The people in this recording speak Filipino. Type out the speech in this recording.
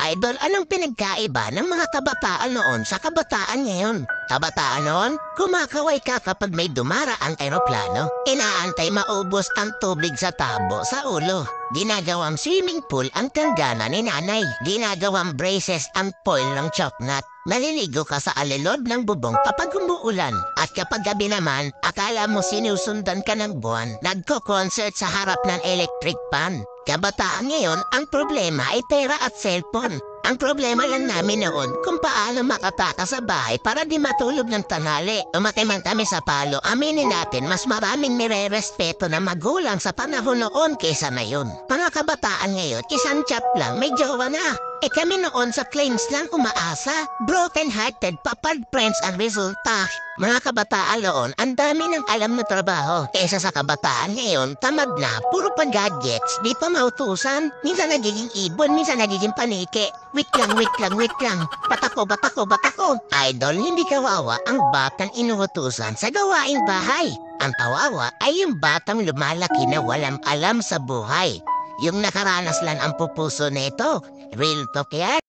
Idol, anong pinagkaiba ng mga kabataan noon sa kabataan ngayon? Kabataan noon, kumakaway ka kapag may dumaraang eroplano. Inaantay maubos ang tubig sa tabo sa ulo. Ginagawang swimming pool ang tanggana ni nanay. Ginagawang braces ang foil ng choknat. Naliligo ka sa alilod ng bubong kapag umuulan. At kapag gabi naman, akala mo sinusundan ka ng buwan. Nagko-concert sa harap ng electric pan. Kabataan ngayon, ang problema ay pera at cellphone. Ang problema lang namin noon kung paano makataka sa bahay para di matulog ng tanghali. Umatay man kami sa palo, aminin natin mas maraming nire-respeto na magulang sa panahon noon kaysa ngayon. Mga kabataan ngayon, isang chat lang, may jowa na. Kami noon sa claims lang umaasa. Broken-hearted, papad friends ang resulta. Mga kabataan noon, ang dami ng alam na trabaho. Kesa sa kabataan ngayon, tamad na, puro pa gadgets, di pa mautusan. Minsan nagiging ibon, minsan nagiging paniki. Wait lang. Batako. Idol, hindi kawawa ang batang inuutusan sa gawaing bahay. Ang kawawa ay yung batang lumalaki na walang alam sa buhay. Yung nakaranas lang ang pupuso nito. Real talk yan.